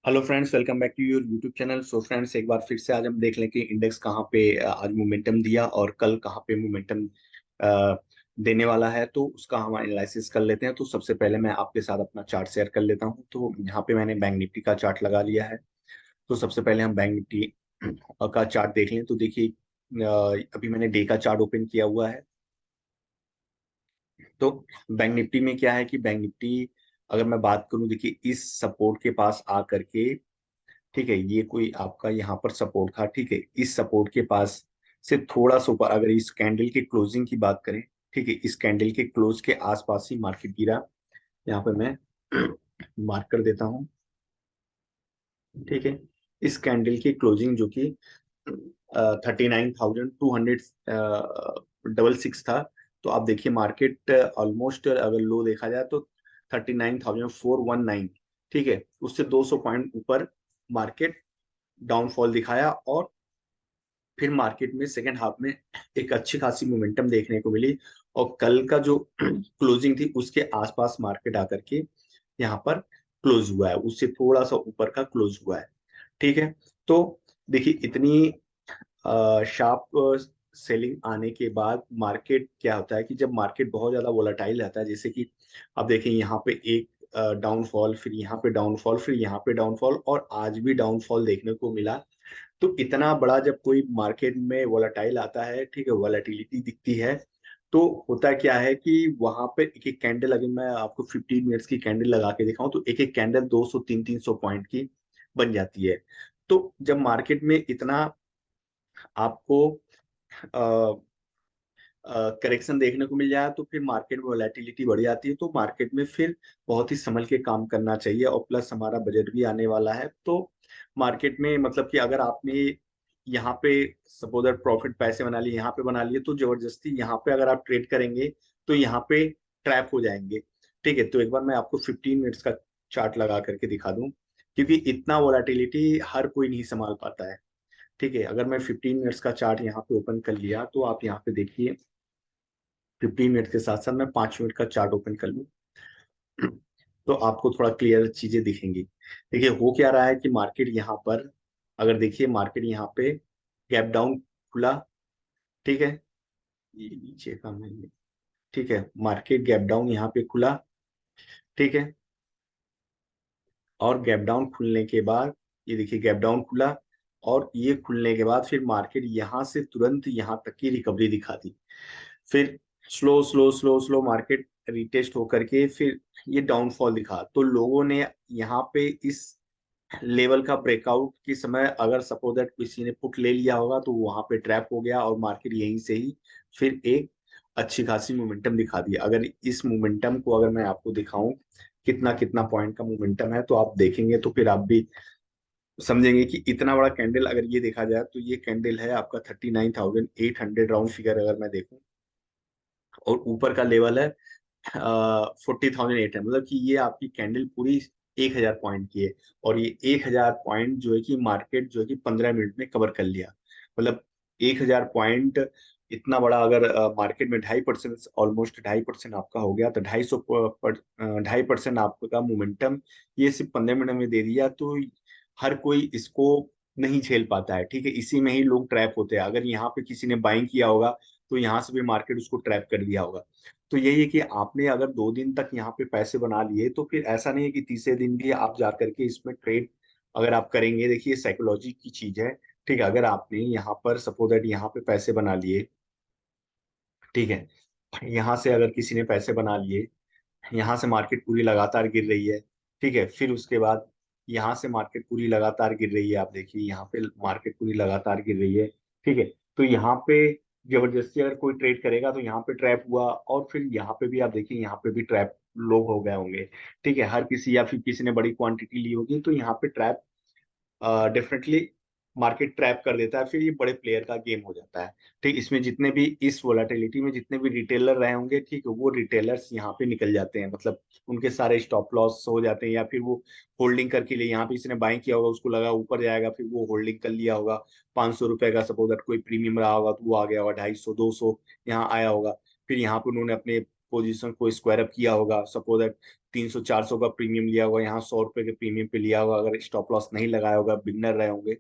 Hello friends, welcome back to your YouTube channel. So friends, एक बार फिर से आज हम देख लें कि इंडेक्स कहाँ पे आज मोमेंटम दिया और कल कहाँ पे मोमेंटम देने वाला है। तो उसका हम एनालिसिस कर लेते हैं। तो सबसे पहले मैं आपके साथ अपना चार्ट शेयर कर लेता हूँ। तो यहाँ पे मैंने बैंक निफ्टी का चार्ट लगा लिया है। तो सबसे पहले हम बैंक निफ्टी का चार्ट देख लें। तो देखिए, अभी मैंने डे का चार्ट ओपन किया हुआ है। तो बैंक निफ्टी में क्या है कि बैंक निफ्टी, अगर मैं बात करूं, देखिए इस सपोर्ट के पास आ करके, ठीक है, ये कोई आपका यहाँ पर सपोर्ट था। ठीक है, इस सपोर्ट के पास से थोड़ा सा ऊपर अगर इस कैंडल की क्लोजिंग की बात करें, ठीक है, इस कैंडल के क्लोज के आसपास ही मार्केट गिरा। यहाँ पे मैं मार्क कर देता हूँ। ठीक है, इस कैंडल की क्लोजिंग जो कि 39,200 डबल 6 था। तो आप देखिए मार्केट ऑलमोस्ट, अगर लो देखा जाए तो 39,419, ठीक है, उससे 200 पॉइंट ऊपर मार्केट डाउनफॉल दिखाया। और फिर मार्केट में सेकेंड हाफ में एक अच्छी खासी मोमेंटम देखने को मिली। और कल का जो क्लोजिंग थी उसके आसपास मार्केट आकर के यहाँ पर क्लोज हुआ है, उससे थोड़ा सा ऊपर का क्लोज हुआ है। ठीक है, तो देखिए इतनी शार्प सेलिंग आने के बाद मार्केट क्या होता है कि जब मार्केट बहुत ज्यादा वोलाटाइल रहता है, जैसे कि अब देखिए यहाँ पे एक डाउनफॉल, फिर यहाँ पे डाउनफॉल, फिर यहाँ पे डाउनफॉल, और आज भी डाउनफॉल देखने को मिला। तो इतना बड़ा जब कोई मार्केट में वोलाटाइल आता है, ठीक है, वोलाटिलिटी दिखती है, तो होता क्या है कि वहां पे एक एक कैंडल, अगर मैं आपको 15 मिनट्स की कैंडल लगा के दिखाऊं तो एक एक कैंडल 200 300 पॉइंट की बन जाती है। तो जब मार्केट में इतना आपको करेक्शन देखने को मिल जाए तो फिर मार्केट में वोलेटिलिटी बढ़ जाती है। तो मार्केट में फिर बहुत ही संभल के काम करना चाहिए। और प्लस हमारा बजट भी आने वाला है। तो मार्केट में मतलब कि अगर आपने यहाँ पे सपोज दैट प्रॉफिट पैसे बना लिए, यहाँ पे बना लिए, तो जबरदस्ती यहाँ पे अगर आप ट्रेड करेंगे तो यहाँ पे ट्रैप हो जाएंगे। ठीक है, तो एक बार मैं आपको 15 मिनट्स का चार्ट लगा करके दिखा दूं, क्योंकि इतना वोलेटिलिटी हर कोई नहीं संभाल पाता है। ठीक है, अगर मैं 15 मिनट्स का चार्ट यहाँ पे ओपन कर लिया तो आप यहाँ पे देखिए, 15 मिनट के साथ साथ मैं 5 मिनट का चार्ट ओपन कर लूँ तो आपको थोड़ा क्लियर चीजें दिखेंगी। देखिए हो क्या रहा है कि मार्केट यहाँ पर, अगर देखिए मार्केट यहाँ पे गैप डाउन खुला। ठीक है, ये नीचे का मैं, ठीक है, मार्केट गैप डाउन यहाँ पे खुला। ठीक है, और गैप डाउन खुलने के बाद, ये देखिए गैप डाउन खुला, और ये खुलने के बाद फिर मार्केट यहाँ से तुरंत यहाँ तक की रिकवरी दिखा दी। फिर slow slow slow slow market retest होकर के फिर ये डाउनफॉल दिखा। तो लोगों ने यहाँ पे इस लेवल का ब्रेकआउट के समय अगर सपोज दैट किसी ने पुट ले लिया होगा तो वहां पे ट्रैप हो गया, और मार्केट यहीं से ही फिर एक अच्छी खासी मोमेंटम दिखा दी। अगर इस मोमेंटम को अगर मैं आपको दिखाऊं कितना कितना पॉइंट का मोमेंटम है, तो आप देखेंगे तो फिर आप भी समझेंगे कि इतना बड़ा कैंडल अगर ये देखा जाए तो ये कैंडल है आपका 39,800 राउंड फिगर अगर मैं देखूं, और ऊपर का लेवल है 40,800। मतलब कि ये आपकी कैंडल पूरी 1,000 पॉइंट की है। और ये 1,000 पॉइंट जो है कि मार्केट जो है कि 15 मिनट में कवर कर लिया। मतलब 1,000 पॉइंट इतना बड़ा, अगर मार्केट में 2.5%, ऑलमोस्ट 2.5% आपका हो गया, तो 250% आपका मोमेंटम ये सिर्फ 15 मिनट में दे दिया। तो हर कोई इसको नहीं झेल पाता है। ठीक है, इसी में ही लोग ट्रैप होते हैं। अगर यहाँ पे किसी ने बाइंग किया होगा तो यहाँ से भी मार्केट उसको ट्रैप कर दिया होगा। तो यही है कि आपने अगर 2 दिन तक यहाँ पे पैसे बना लिए तो फिर ऐसा नहीं है कि तीसरे दिन भी आप जा करके इसमें ट्रेड अगर आप करेंगे। देखिए साइकोलॉजी की चीज है। ठीक है, अगर आपने यहाँ पर सपोज दैट यहाँ पे पैसे बना लिए, ठीक है, यहाँ से अगर किसी ने पैसे बना लिए, यहाँ से मार्केट पूरी लगातार गिर रही है। ठीक है, फिर उसके बाद यहाँ से मार्केट पूरी लगातार गिर रही है। आप देखिए यहाँ पे मार्केट पूरी लगातार गिर रही है। ठीक है, तो यहाँ पे जबरदस्ती अगर कोई ट्रेड करेगा तो यहाँ पे ट्रैप हुआ, और फिर यहाँ पे भी आप देखिए यहाँ पे भी ट्रैप लोग हो गए होंगे। ठीक है, हर किसी या फिर किसी ने बड़ी क्वांटिटी ली होगी तो यहाँ पे ट्रैप डेफिनेटली मार्केट ट्रैप कर देता है। फिर ये बड़े प्लेयर का गेम हो जाता है। ठीक, इसमें जितने भी इस वोलाटिलिटी में जितने भी रिटेलर रहे होंगे, ठीक है, वो रिटेलर्स यहाँ पे निकल जाते हैं। मतलब उनके सारे स्टॉप लॉस हो जाते हैं, या फिर वो होल्डिंग करके लिए, यहाँ पे किसी ने बाइंग किया होगा, उसको लगा ऊपर जाएगा, फिर वो होल्डिंग कर लिया होगा। 500 रुपए का सपोज दैट कोई प्रीमियम रहा होगा तो वो आ गया होगा 250 200 यहाँ आया होगा। फिर यहाँ पे उन्होंने अपने पोजीशन को स्क्वायर अप किया होगा, सपोज दैट 300 400 का प्रीमियम लिया होगा, यहाँ 100 रुपए के प्रीमियम पे लिया होगा, अगर स्टॉप लॉस नहीं लगाया होगा, बिगनर रहे होंगे,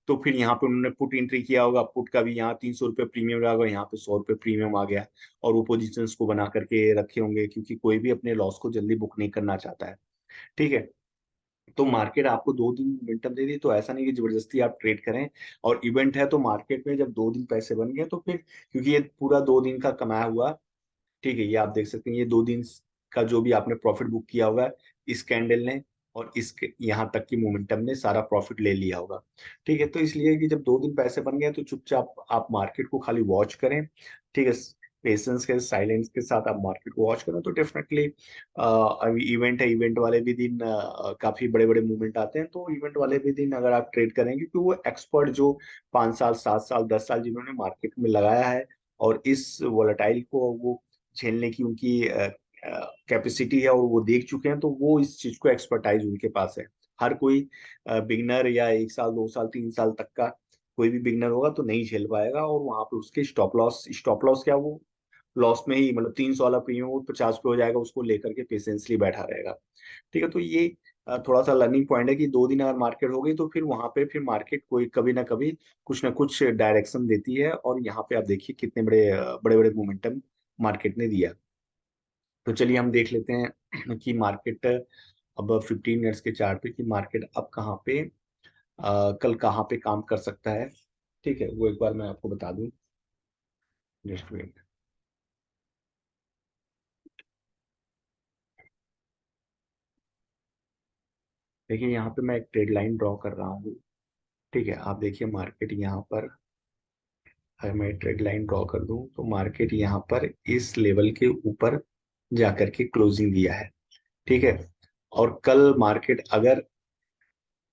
तो फिर यहाँ पे उन्होंने पुट एंट्री किया होगा, पुट का भी यहाँ 300 रुपये प्रीमियम रहा होगा, यहाँ पे 100 रुपये प्रीमियम आ गया, और वो पोजिशंस को बना करके रखे होंगे, क्योंकि कोई भी अपने लॉस को जल्दी बुक नहीं करना चाहता है। ठीक है। तो मार्केट आपको 2 दिन मोमेंटम दे दी, तो ऐसा नहीं कि जबरदस्ती आप ट्रेड करें। और इवेंट है तो मार्केट में जब 2 दिन पैसे बन गए तो फिर, क्योंकि ये पूरा 2 दिन का कमाया हुआ, ठीक है, ये आप देख सकते हैं, ये 2 दिन का जो भी आपने प्रॉफिट बुक किया होगा, इस कैंडल ने और इस यहाँ तक की मोमेंटम ने सारा प्रॉफिट ले लिया होगा। ठीक है। तो इसलिए कि जब 2 दिन पैसे बन गए तो चुपचाप आप मार्केट को खाली वॉच करें। ठीक है। पेशेंस के साइलेंस के साथ आप मार्केट को वॉच करें तो डेफिनेटली, अभी इवेंट है, इवेंट वाले भी दिन काफी बड़े बड़े मूवमेंट आते हैं, तो इवेंट वाले भी दिन अगर आप ट्रेड करेंगे, क्योंकि वो एक्सपर्ट जो 5 साल 7 साल 10 साल जिन्होंने मार्केट में लगाया है, और इस वोलेटाइल को वो झेलने की उनकी कैपेसिटी है, और वो देख चुके हैं, तो वो इस चीज को एक्सपर्टाइज उनके पास है। हर कोई बिगनर या 1 साल 2 साल 3 साल तक का कोई भी बिगनर होगा तो नहीं झेल पाएगा, और वहां पे उसके स्टॉप लॉस क्या, वो लॉस में ही, मतलब 300 वाला प्रीमियम वो 50 पे हो जाएगा, उसको लेकर के पेशेंसली बैठा रहेगा। ठीक है। तो ये थोड़ा सा लर्निंग पॉइंट है कि 2 दिन अगर मार्केट हो गई तो फिर वहां पे फिर मार्केट कोई कभी ना कुछ डायरेक्शन देती है, और यहाँ पे आप देखिए कितने बड़े बड़े बड़े मोमेंटम मार्केट ने दिया। तो चलिए हम देख लेते हैं कि मार्केट अब 15 मिनट्स के चार्ट पे, कि मार्केट अब कहाँ पे, कल कहाँ पे काम कर सकता है। ठीक है, वो एक बार मैं आपको बता दूं। Just wait. देखिए यहाँ पे मैं एक ट्रेड लाइन ड्रॉ कर रहा हूँ। ठीक है, आप देखिए मार्केट यहाँ पर, अगर मैं ट्रेड लाइन ड्रॉ कर दूं तो मार्केट यहाँ पर इस लेवल के ऊपर जाकर के क्लोजिंग दिया है। ठीक है। और कल मार्केट अगर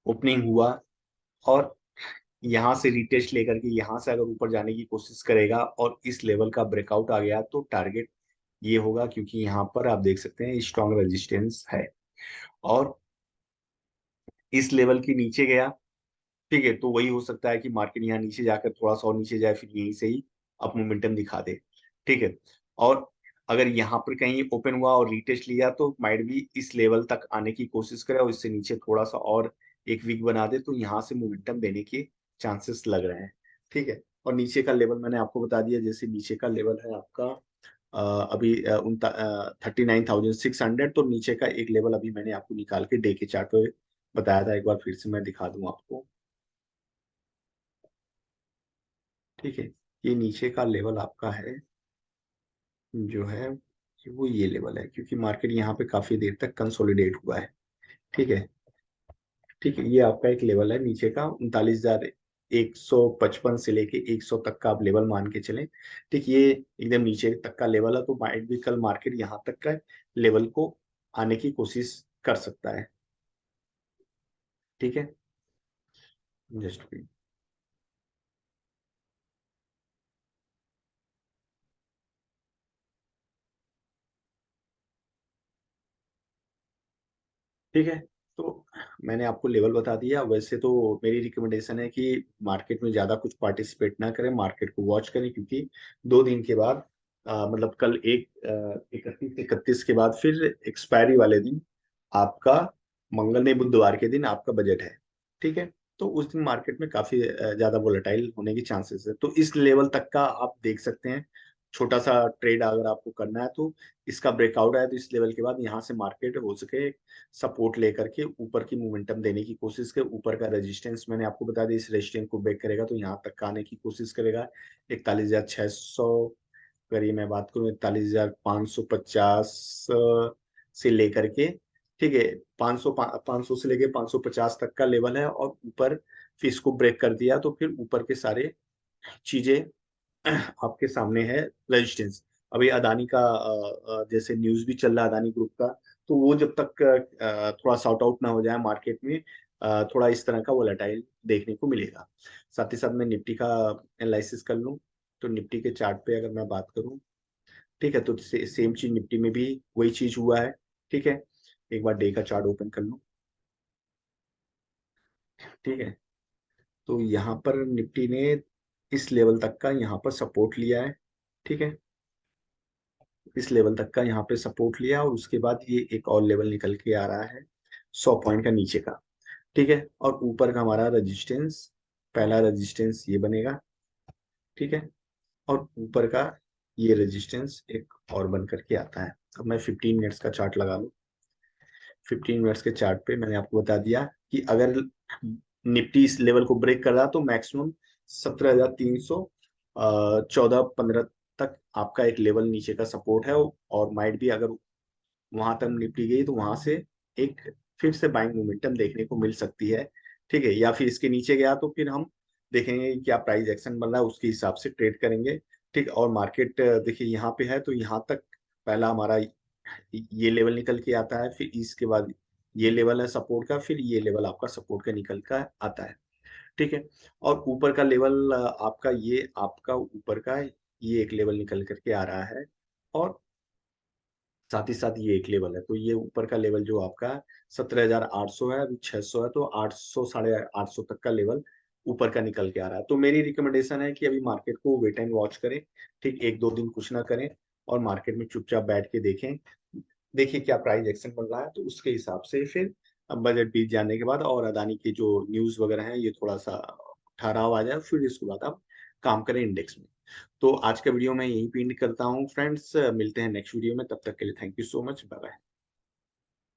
ओपनिंग हुआ और यहाँ से रिटेस्ट लेकर के यहाँ से अगर ऊपर जाने की कोशिश करेगा और इस लेवल का ब्रेकआउट आ गया तो टारगेट ये होगा, क्योंकि यहाँ पर आप देख सकते हैं स्ट्रॉन्ग रेजिस्टेंस है, और इस लेवल के नीचे गया, ठीक है, तो वही हो सकता है कि मार्केट यहाँ नीचे जाकर थोड़ा सा और नीचे जाए, फिर यहीं से ही अप मोमेंटम दिखा दे। ठीक है। और अगर यहाँ पर कहीं ओपन हुआ और रीटेस्ट लिया तो माइट भी इस लेवल तक आने की कोशिश करे और इससे नीचे थोड़ा सा और एक वीक बना दे, तो यहाँ से मोमेंटम देने के चांसेस लग रहे हैं। ठीक है। और नीचे का लेवल मैंने आपको बता दिया, जैसे नीचे का लेवल है आपका अभी 39,600, तो नीचे का एक लेवल अभी मैंने आपको निकाल के डे के चार्ट पे बताया था, एक बार फिर से मैं दिखा दूं आपको। ठीक है। ये नीचे का लेवल आपका है, जो है वो ये लेवल है, क्योंकि मार्केट यहाँ पे काफी देर तक कंसोलिडेट हुआ है। ठीक है। ठीक है, ये आपका एक लेवल है नीचे का, 39,155 से लेके 100 तक का आप लेवल मान के चलें। ठीक, ये एकदम नीचे तक का लेवल है, तो माइट भी कल मार्केट यहाँ तक का लेवल को आने की कोशिश कर सकता है। ठीक है। जस्ट ठीक है। तो मैंने आपको लेवल बता दिया। वैसे तो मेरी रिकमेंडेशन है कि मार्केट में ज्यादा कुछ पार्टिसिपेट ना करें, मार्केट को वॉच करें, क्योंकि 2 दिन के बाद मतलब कल 31 के बाद फिर एक्सपायरी वाले दिन आपका, मंगल नहीं बुधवार के दिन आपका बजट है। ठीक है। तो उस दिन मार्केट में काफी ज्यादा वोलेटाइल होने की चांसेस है, तो इस लेवल तक का आप देख सकते हैं। छोटा सा ट्रेड अगर आपको करना है तो इसका ब्रेकआउट आया तो इस लेवल के बाद यहाँ से मार्केट हो सके सपोर्ट लेकर के ऊपर की मोमेंटम देने की कोशिश करे। ऊपर का रेजिस्टेंस मैंने आपको बता दिया, इस रेजिस्टेंस को ब्रेक करेगा तो यहाँ तक का आने की कोशिश करेगा। 41,600, अगर ये मैं बात करूँ 41,550 से लेकर के, ठीक है, 500 से लेके 550 तक का लेवल है, और ऊपर फिर इसको ब्रेक कर दिया तो फिर ऊपर के सारे चीजें आपके सामने है। रेजिस्टेंस, अभी अदानी का जैसे न्यूज भी चल रहा है अदानी ग्रुप का, तो वो जब तक थोड़ा सॉर्ट आउट ना हो जाए मार्केट में, थोड़ा इस तरह का वोलेटाइल देखने को मिलेगा। साथ ही साथ मैं निफ्टी का एनालिसिस कर लूँ, तो निफ्टी के चार्ट पे अगर मैं बात करूँ, ठीक है, तो सेम चीज निफ्टी में भी वही चीज हुआ है। ठीक है। एक बार डे का चार्ट ओपन कर लूँ। ठीक है। तो यहाँ पर निफ्टी ने इस लेवल तक का यहाँ पर सपोर्ट लिया है। ठीक है। इस लेवल तक का यहाँ पे सपोर्ट लिया, और उसके बाद ये एक और लेवल निकल के आ रहा है 100 पॉइंट का नीचे का। ठीक है, और ऊपर का हमारा रेजिस्टेंस, पहला रेजिस्टेंस ये बनेगा। ठीक है, और ऊपर का ये रेजिस्टेंस एक और बन करके आता है। अब मैं 15 मिनट्स का चार्ट लगा लूँ। 15 मिनट्स के चार्ट पे मैंने आपको बता दिया कि अगर निफ्टी इस लेवल को ब्रेक कर रहा तो मैक्सिमम 17,314-15 तक आपका एक लेवल नीचे का सपोर्ट है, और माइट भी अगर वहां तक निपटी गई तो वहां से एक फिर से बाइंग मोमेंटम देखने को मिल सकती है। ठीक है, या फिर इसके नीचे गया तो फिर हम देखेंगे कि क्या प्राइस एक्शन बन रहा है, उसके हिसाब से ट्रेड करेंगे। ठीक, और मार्केट देखिए यहाँ पे है तो यहाँ तक पहला हमारा ये लेवल निकल के आता है, फिर इसके बाद ये लेवल है सपोर्ट का, फिर ये लेवल आपका सपोर्ट का निकल का आता है। ठीक है, और ऊपर का लेवल आपका ये आपका ऊपर का ये एक लेवल निकल करके आ रहा है, और साथ ही साथ ये एक लेवल है। तो ये ऊपर का लेवल जो आपका 17,800 है, अभी 600 है, तो 800 850 तक का लेवल ऊपर का निकल के आ रहा है। तो मेरी रिकमेंडेशन है कि अभी मार्केट को वेट एंड वॉच करें। ठीक, एक दो दिन कुछ ना करें, और मार्केट में चुपचाप बैठ के देखें, देखिए क्या प्राइस एक्शन बन रहा है, तो उसके हिसाब से फिर बजट बीत जाने के बाद और अदानी की जो न्यूज वगैरह है ये थोड़ा सा ठहराव आ जाए, फिर इसके बाद आप काम करें इंडेक्स में। तो आज का वीडियो मैं यहीं पे एंड करता हूँ फ्रेंड्स, मिलते हैं नेक्स्ट वीडियो में, तब तक के लिए thank you so much, bye bye.